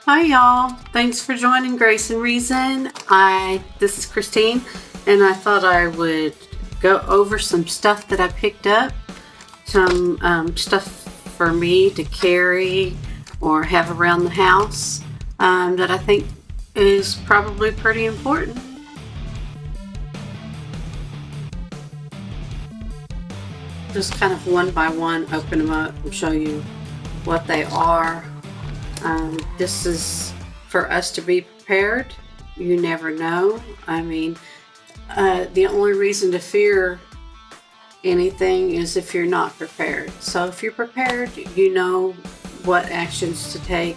Hi y'all. Thanks for joining Grace and Reason. This is Christine, and I thought I would go over some stuff that I picked up, some stuff for me to carry or have around the house that I think is probably pretty important. Just kind of one by one open them up and show you what they are. This is for us to be prepared. You never know. I mean, the only reason to fear anything is if you're not prepared. So if you're prepared, you know what actions to take.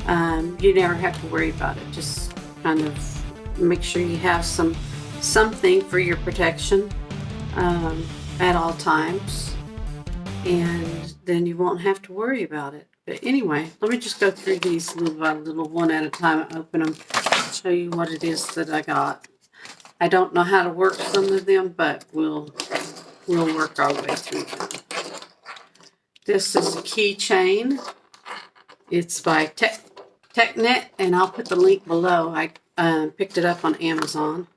You never have to worry about it. Just kind of make sure you have something for your protection at all times, and then you won't have to worry about it. But anyway, let me just go through these little by little, one at a time. I open them, show you what it is that I got. I don't know how to work some of them, but we'll work our way through them. This is a keychain. It's by TechNet, and I'll put the link below. I picked it up on Amazon,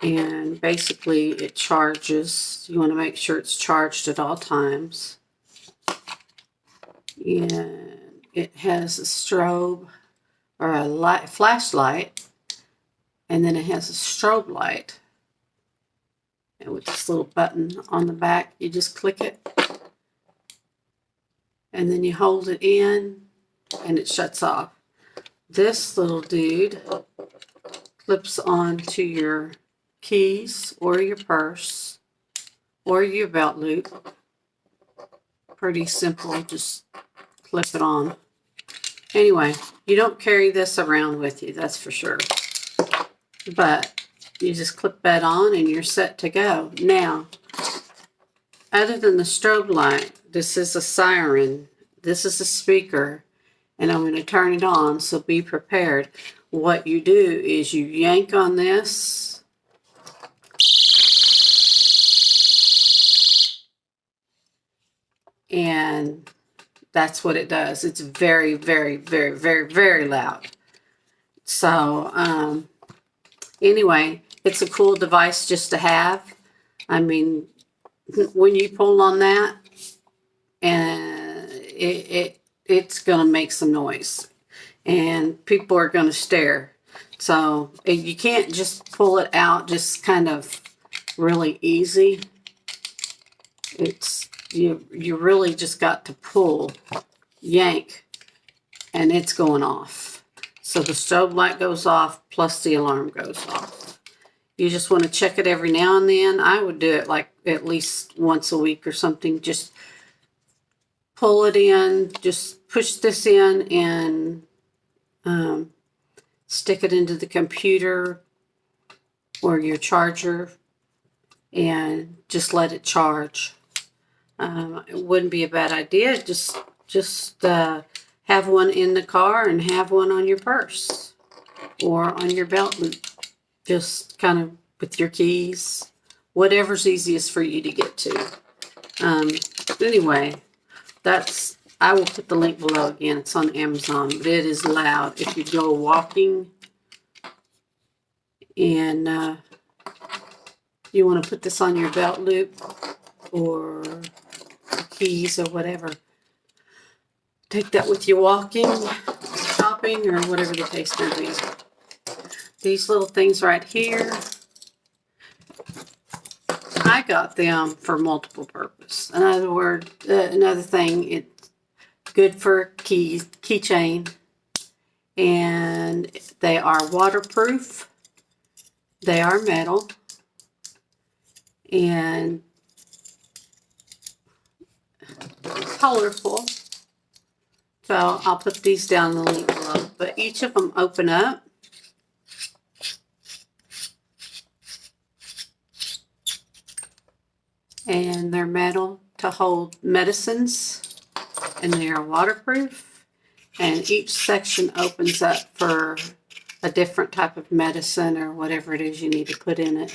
and basically it charges. You want to make sure it's charged at all times. And it has a strobe or a flashlight, and then it has a strobe light. And with this little button on the back, you just click it, and then you hold it in, and it shuts off. This little dude clips onto your keys or your purse or your belt loop. Pretty simple, just clip it on. Anyway, you don't carry this around with you, that's for sure. But you just clip that on and you're set to go. Now, other than the strobe light, this is a siren. This is a speaker, and I'm going to turn it on, so be prepared. What you do is you yank on this, and that's what it does. It's very, very, very, very, very loud. So, anyway, it's a cool device just to have. I mean, when you pull on that, and it's going to make some noise, and people are going to stare. So you can't just pull it out just kind of really easy. It's you really just got to pull, yank, and it's going off. So the strobe light goes off, plus the alarm goes off. You just want to check it every now and then. I would do it like at least once a week or something. Just pull it in, just push this in, and stick it into the computer or your charger, and just let it charge. It wouldn't be a bad idea. Just have one in the car and have one on your purse or on your belt loop. Just kind of with your keys, whatever's easiest for you to get to. Anyway, I will put the link below again. It's on Amazon, but it is loud. If you go walking and you want to put this on your belt loop or keys or whatever, take that with you walking, shopping, or whatever the case may be. These little things right here, I got them for multiple purpose. Another thing, it's good for keychain, and they are waterproof. They are metal, and colorful. So I'll put these down in the link below. But each of them open up. And they're metal to hold medicines, and they are waterproof. And each section opens up for a different type of medicine or whatever it is you need to put in it.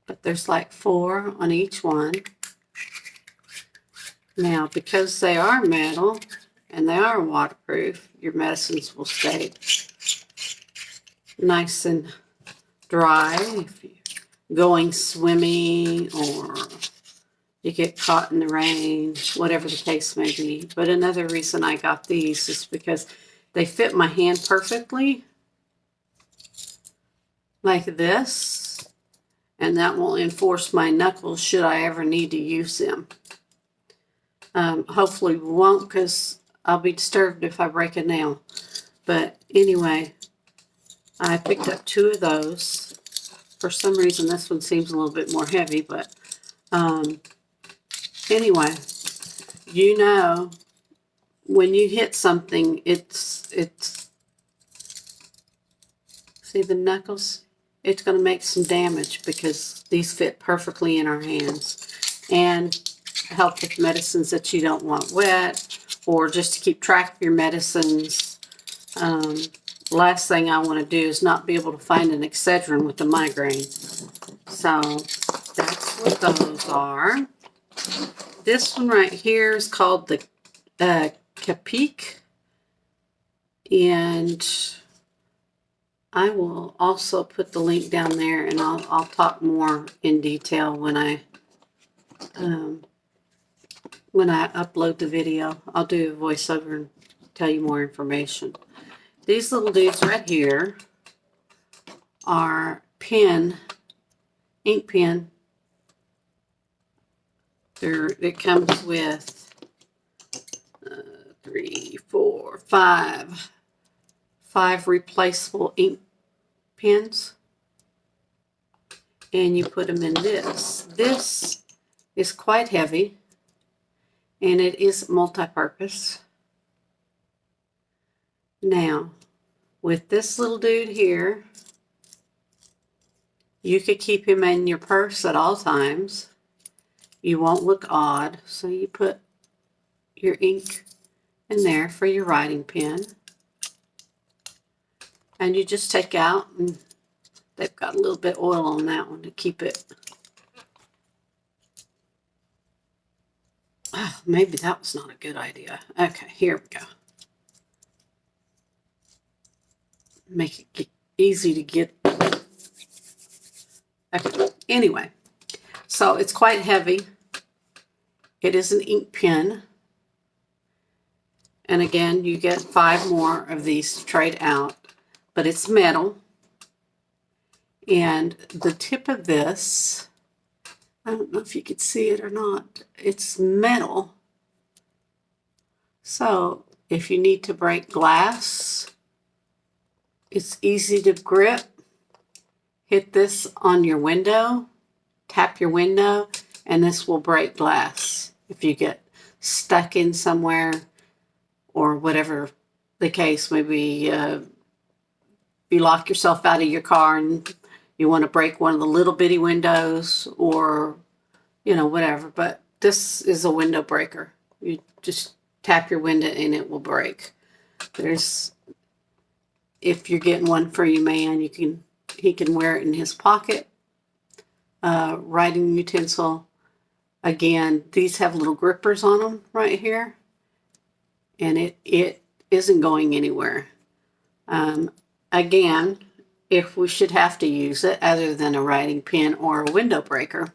But there's like 4 on each one. Now, because they are metal and they are waterproof, your medicines will stay nice and dry if you're going swimming or you get caught in the rain, whatever the case may be. But another reason I got these is because they fit my hand perfectly, like this, and that will enforce my knuckles should I ever need to use them. Hopefully we won't, because I'll be disturbed if I break a nail. But anyway, I picked up 2 of those. For some reason, this one seems a little bit more heavy, but anyway, you know, when you hit something, it's see the knuckles? It's going to make some damage because these fit perfectly in our hands and help with medicines that you don't want wet, or just to keep track of your medicines. Last thing I want to do is not be able to find an Excedrin with a migraine. So that's what those are. This one right here is called the Capique, and I will also put the link down there, and I'll talk more in detail when I upload the video. I'll do a voiceover and tell you more information. These little dudes right here are ink pen. It comes with 3, 4, 5 replaceable ink pens, and you put them in this. This is quite heavy, and it is multi-purpose. Now, with this little dude here, you could keep him in your purse at all times. You won't look odd, so you put your ink in there for your writing pen. And you just take out, and they've got a little bit of oil on that one to keep it. Oh, maybe that was not a good idea. Okay, here we go. Make it easy to get. Okay, anyway, so it's quite heavy. It is an ink pen. And again, you get 5 more of these to trade out. But it's metal, and the tip of this, I don't know if you could see it or not, it's metal. So if you need to break glass, it's easy to grip. Hit this on your window, tap your window, and this will break glass if you get stuck in somewhere, or whatever the case may be. You lock yourself out of your car and you want to break one of the little bitty windows, or, you know, whatever. But this is a window breaker. You just tap your window and it will break. If you're getting one for your man, he can wear it in his pocket. Writing utensil. Again, these have little grippers on them right here, and it isn't going anywhere. Again, if we should have to use it other than a writing pen or a window breaker,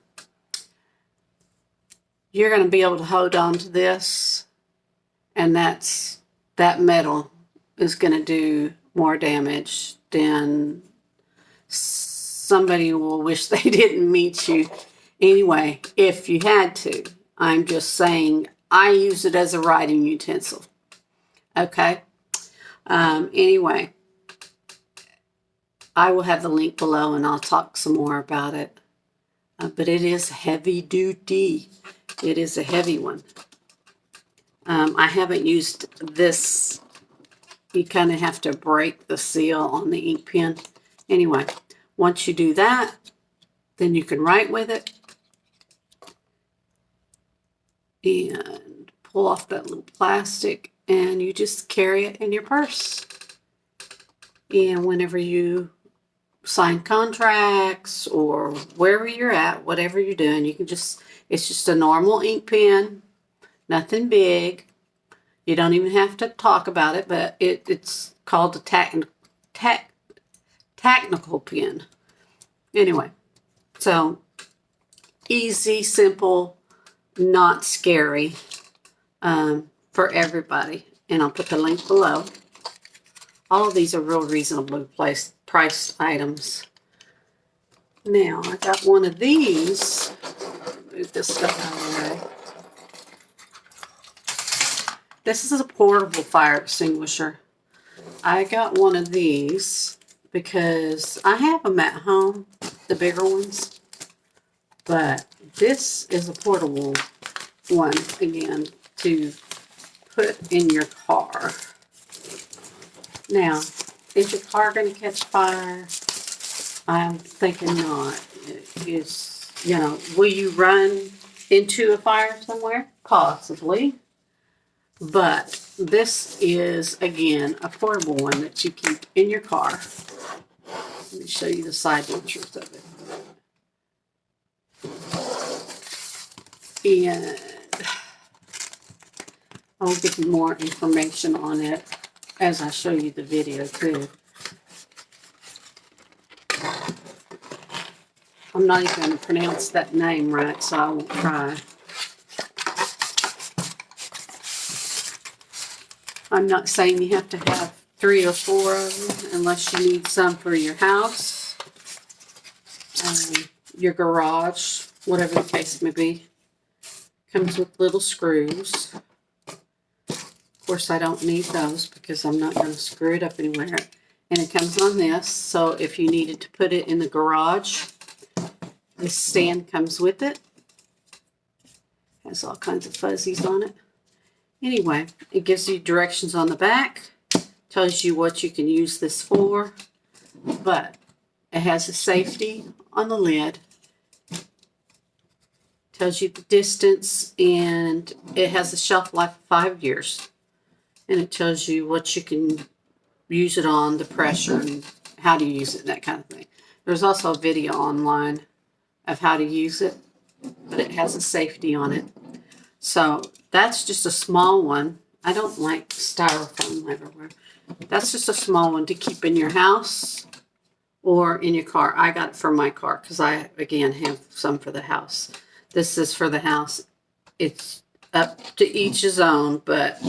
you're going to be able to hold on to this, and that metal is going to do more damage than somebody will wish they didn't meet you. Anyway, if you had to, I'm just saying I use it as a writing utensil. Okay? Anyway, I will have the link below, and I'll talk some more about it. But it is heavy duty. It is a heavy one. I haven't used this. You kind of have to break the seal on the ink pen. Anyway, once you do that, then you can write with it. And pull off that little plastic, and you just carry it in your purse. And whenever you sign contracts or wherever you're at, whatever you're doing, you can it's just a normal ink pen, Nothing big. You don't even have to talk about it, but it's called a technical pen. Anyway, so easy, simple, not scary for everybody. And I'll put the link below. All of these are real reasonably priced items. Now, I got one of these. Move this stuff out of the way. This is a portable fire extinguisher. I got one of these because I have them at home, the bigger ones. But this is a portable one, again, to put in your car. Now, is your car going to catch fire? I'm thinking not. Will you run into a fire somewhere? Possibly. But this is, again, a portable one that you keep in your car. Let me show you the side pictures of it. And I'll give you more information on it as I show you the video too. I'm not even going to pronounce that name right, so I won't try. I'm not saying you have to have 3 or 4 of them unless you need some for your house, your garage, whatever the case may be. Comes with little screws. Of course, I don't need those because I'm not going to screw it up anywhere. And it comes on this, so if you needed to put it in the garage, this stand comes with it. Has all kinds of fuzzies on it. Anyway, it gives you directions on the back, tells you what you can use this for, but it has a safety on the lid, tells you the distance, and it has a shelf life of 5 years. And it tells you what you can use it on, the pressure, and how to use it, that kind of thing. There's also a video online of how to use it, but it has a safety on it. So that's just a small one. I don't like styrofoam everywhere. That's just a small one to keep in your house or in your car. I got it for my car because I, again, have some for the house. This is for the house. It's up to each his own, but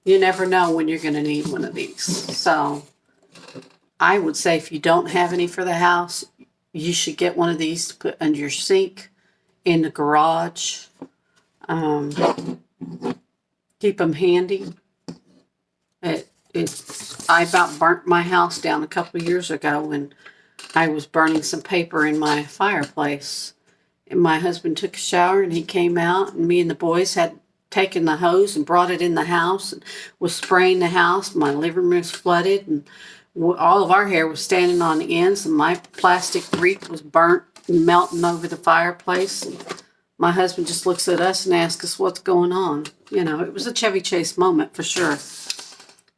you never know when you're going to need one of these. So I would say if you don't have any for the house, you should get one of these to put under your sink, in the garage. Keep them handy. I about burnt my house down a couple of years ago when I was burning some paper in my fireplace. And my husband took a shower and he came out, and me and the boys had taken the hose and brought it in the house and was spraying the house. My living room was flooded, and all of our hair was standing on the ends, and my plastic wreath was burnt and melting over the fireplace. And my husband just looks at us and asks us what's going on. It was a Chevy Chase moment for sure.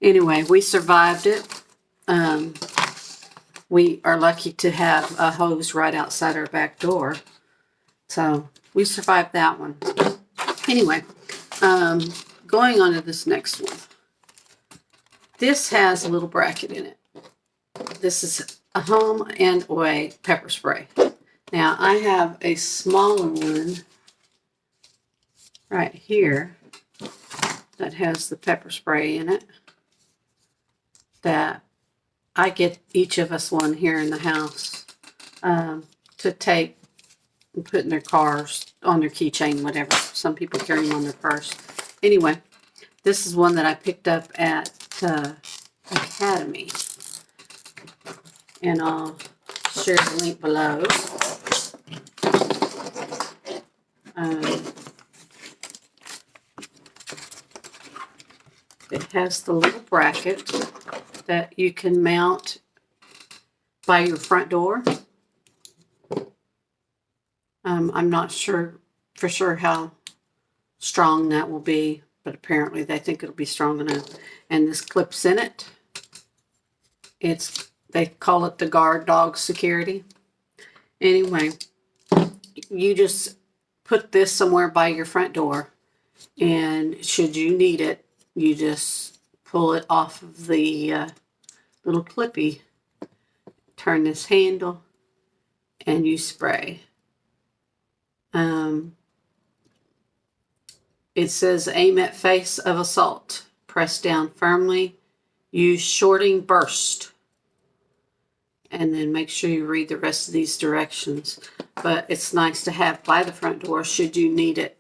Anyway, we survived it. We are lucky to have a hose right outside our back door. So we survived that one. Anyway, going on to this next one. This has a little bracket in it. This is a home and away pepper spray. Now, I have a smaller one right here that has the pepper spray in it that I get each of us one here in the house to take and put in their cars, on their keychain, whatever. Some people carry them on their purse. Anyway, this is one that I picked up at Academy. And I'll share the link below. It has the little bracket that you can mount by your front door. I'm not sure for sure how strong that will be, but apparently they think it'll be strong enough. And this clips in it. They call it the guard dog security. Anyway, you just put this somewhere by your front door, and should you need it, you just pull it off of the little clippy, turn this handle, and you spray. It says aim at face of assault, press down firmly, use shorting burst, and then make sure you read the rest of these directions. But it's nice to have by the front door should you need it.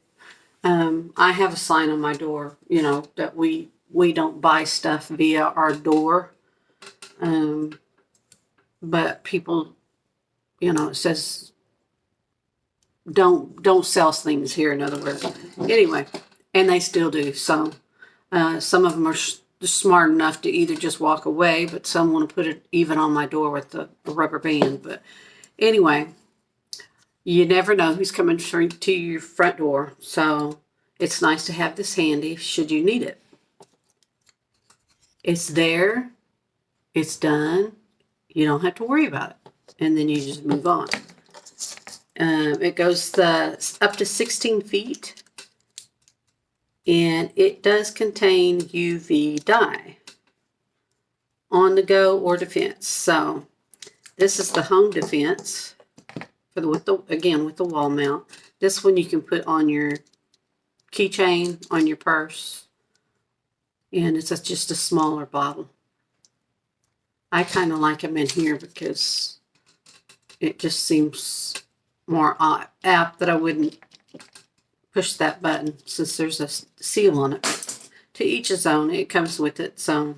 I have a sign on my door, you know, that we don't buy stuff via our door. But people, you know, it says don't sell things here, in other words. Anyway, and they still do. So some of them are smart enough to either just walk away, but some want to put it even on my door with the rubber band. But anyway, you never know who's coming to your front door. So it's nice to have this handy should you need it. It's there. It's done. You don't have to worry about it. And then you just move on. It goes up to 16 feet. And it does contain UV dye. On the go or defense. So this is the home defense. With the wall mount. This one you can put on your keychain, on your purse. And it's just a smaller bottle. I kind of like them in here because it just seems more apt that I wouldn't push that button since there's a seal on it. To each his own. It comes with it. So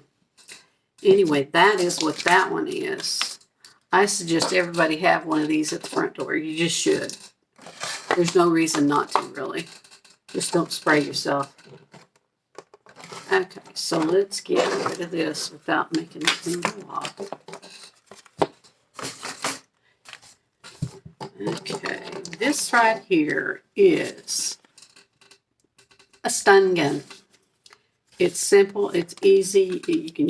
anyway, that is what that one is. I suggest everybody have one of these at the front door. You just should. There's no reason not to, really. Just don't spray yourself. Okay, so let's get rid of this without making it go off. Okay, this right here is a stun gun. It's simple, it's easy. You can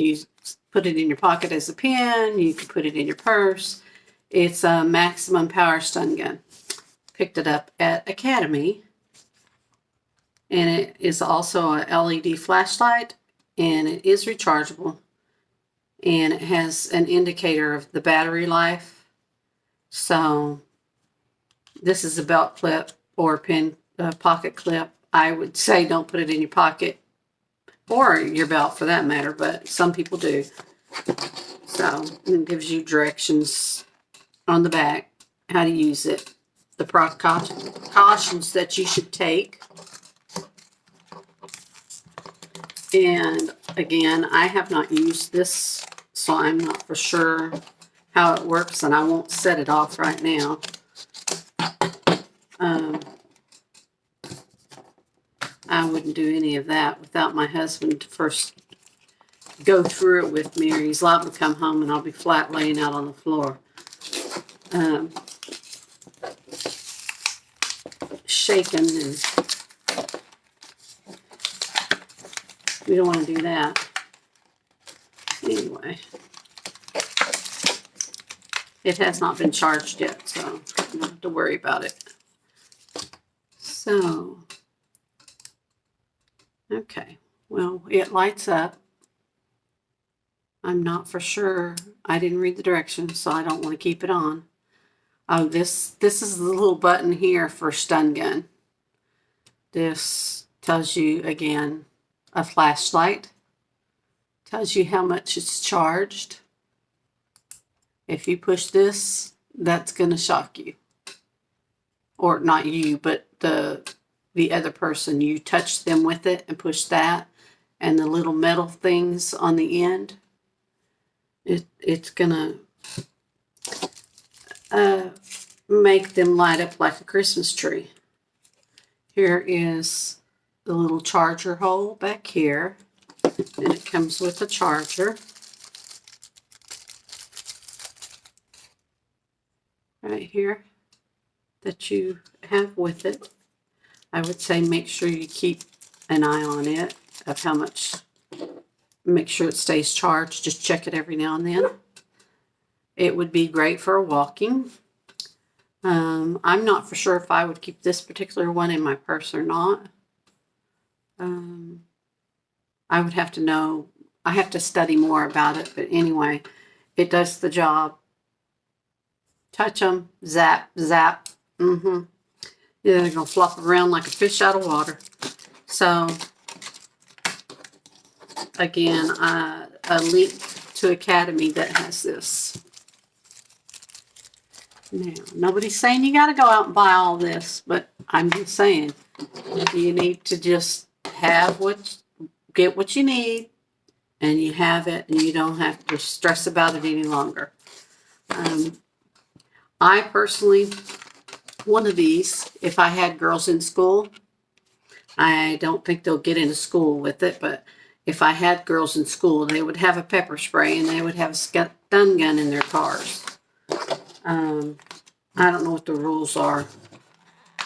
put it in your pocket as a pen. You can put it in your purse. It's a maximum power stun gun. Picked it up at Academy. And it is also a LED flashlight. And it is rechargeable. And it has an indicator of the battery life. So this is a belt clip or a pocket clip. I would say don't put it in your pocket. Or your belt for that matter, but some people do. So it gives you directions on the back, how to use it, the precautions that you should take. And again, I have not used this, so I'm not for sure how it works, and I won't set it off right now. I wouldn't do any of that without my husband to first go through it with me, or he's liable to come home and I'll be flat laying out on the floor. Shaking, and we don't want to do that. Anyway, it has not been charged yet, so you don't have to worry about it. So, okay, well, it lights up. I'm not for sure. I didn't read the directions, so I don't want to keep it on. Oh, this is the little button here for stun gun. This tells you, again, a flashlight. Tells you how much it's charged. If you push this, that's going to shock you. Or not you, but the other person. You touch them with it and push that. And the little metal things on the end. It's going to make them light up like a Christmas tree. Here is the little charger hole back here. And it comes with a charger. Right here that you have with it. I would say make sure you keep an eye on it of how much. Make sure it stays charged. Just check it every now and then. It would be great for walking. I'm not for sure if I would keep this particular one in my purse or not. I would have to know. I have to study more about it. But anyway, it does the job. Touch them, zap, zap. Yeah, they're going to flop around like a fish out of water. So, again, a link to Academy that has this. Now, nobody's saying you got to go out and buy all this, but I'm just saying you need to just get what you need, and you have it, and you don't have to stress about it any longer. I personally, one of these, if I had girls in school, I don't think they'll get into school with it, but if I had girls in school, they would have a pepper spray and they would have a stun gun in their cars. I don't know what the rules are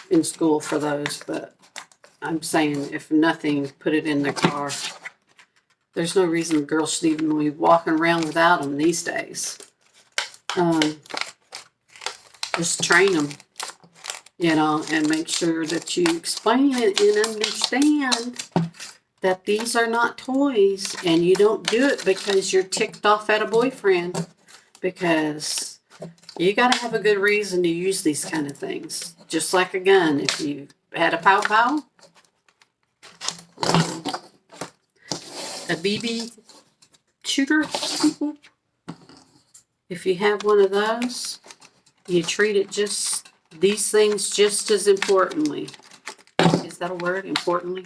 in school for those, but I'm saying if nothing, put it in their car. There's no reason girls should even be walking around without them these days. Just train them, and make sure that you explain it and understand that these are not toys, and you don't do it because you're ticked off at a boyfriend, because you got to have a good reason to use these kind of things. Just like a gun. If you had a pow-pow, a BB shooter, if you have one of those, you treat it these things just as importantly. Is that a word? Importantly?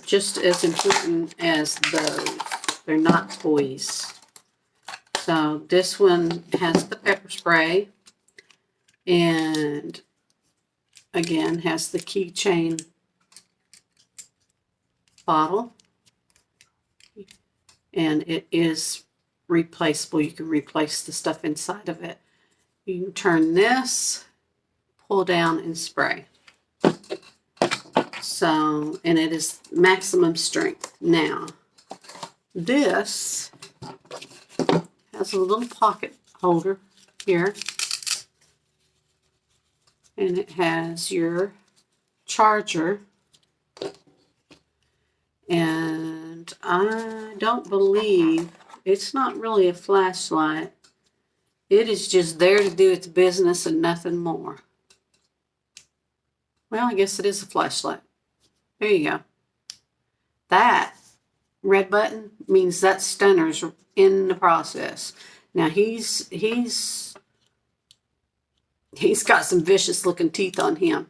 Just as important as those. They're not toys. So this one has the pepper spray, and again has the keychain bottle, and it is replaceable. You can replace the stuff inside of it. You can turn this, pull down, and spray. So, and it is maximum strength. Now, this has a little pocket holder here, and it has your charger, and I don't believe, it's not really a flashlight. It is just there to do its business and nothing more. Well, I guess it is a flashlight. There you go. That red button means that stunner's in the process. Now he's got some vicious looking teeth on him.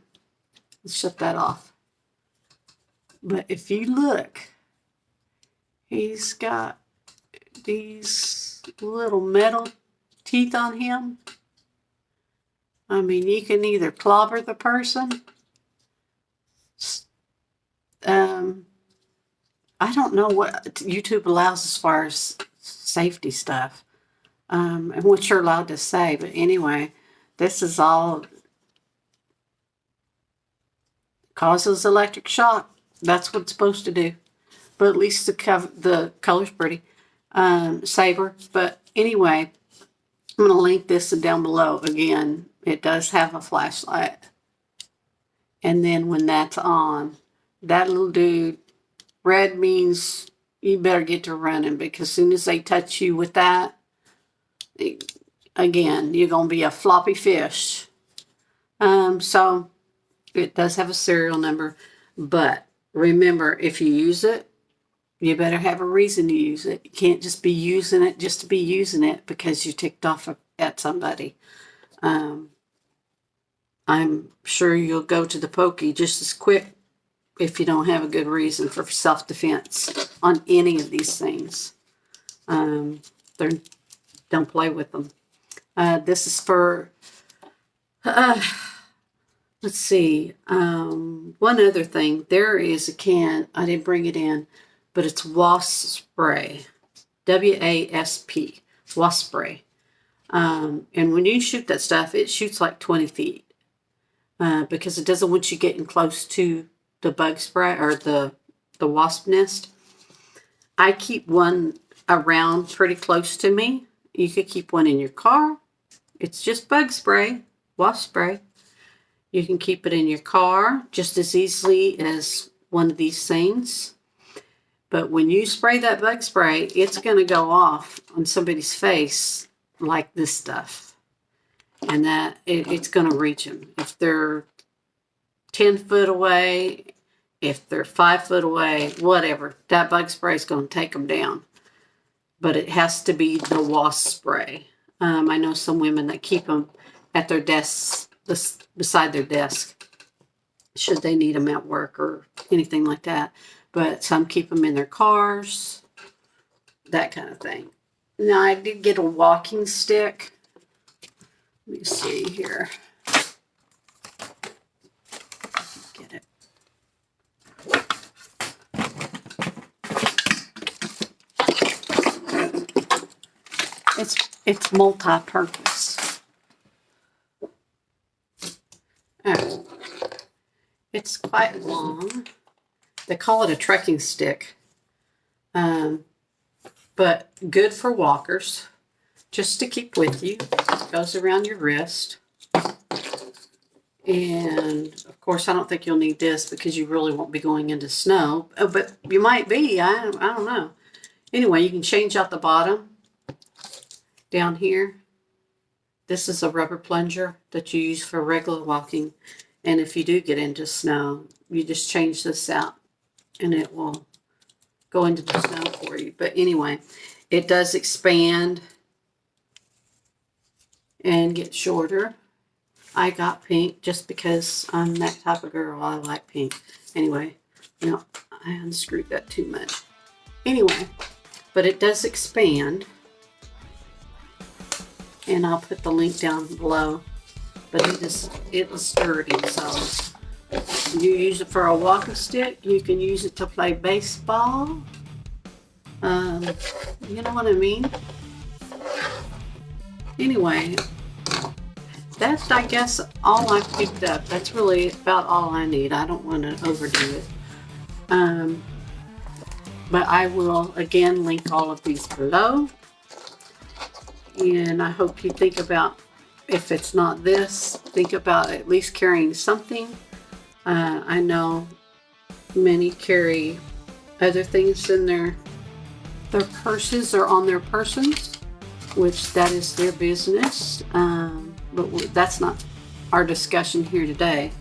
Let's shut that off. But if you look, he's got these little metal teeth on him. I mean, you can either clobber the person. I don't know what YouTube allows as far as safety stuff, and what you're allowed to say. But anyway, this is all causes electric shock. That's what it's supposed to do. But at least the color's pretty. Saber. But anyway, I'm going to link this down below. Again, it does have a flashlight. And then when that's on, that little dude, red means you better get to running, because as soon as they touch you with that, again, you're going to be a floppy fish. So it does have a serial number, but remember, if you use it, you better have a reason to use it. You can't just be using it just to be using it because you ticked off at somebody. I'm sure you'll go to the pokey just as quick if you don't have a good reason for self-defense on any of these things. Don't play with them. This is for, let's see, one other thing. There is a can, I didn't bring it in, but it's wasp spray. W-A-S-P, wasp spray. And when you shoot that stuff, it shoots like 20 feet. Because it doesn't want you getting close to the bug spray or the wasp nest. I keep one around pretty close to me. You could keep one in your car. It's just bug spray, wasp spray. You can keep it in your car just as easily as one of these things. But when you spray that bug spray, it's going to go off on somebody's face like this stuff. And that it's going to reach them. If they're 10 foot away, if they're 5 foot away, whatever, that bug spray is going to take them down. But it has to be the wasp spray. I know some women that keep them at their desks, beside their desk, should they need them at work or anything like that. But some keep them in their cars, that kind of thing. Now, I did get a walking stick. Let me see here. Get it. It's multi-purpose. It's quite long. They call it a trekking stick. But good for walkers. Just to keep with you. It goes around your wrist. And, of course, I don't think you'll need this because you really won't be going into snow. Oh, but you might be. I don't know. Anyway, you can change out the bottom down here. This is a rubber plunger that you use for regular walking. And if you do get into snow, you just change this out and it will go into the snow for you. But anyway, it does expand and get shorter. I got pink just because I'm that type of girl. I like pink. Anyway, no, I unscrewed that too much. Anyway, but it does expand. And I'll put the link down below. But it is sturdy, so you use it for a walking stick. You can use it to play baseball. You know what I mean? Anyway, that's, I guess, all I picked up. That's really about all I need. I don't want to overdo it. But I will, again, link all of these below. And I hope you think about, if it's not this, think about at least carrying something. I know many carry other things in their purses or on their persons, which that is their business. But that's not our discussion here today.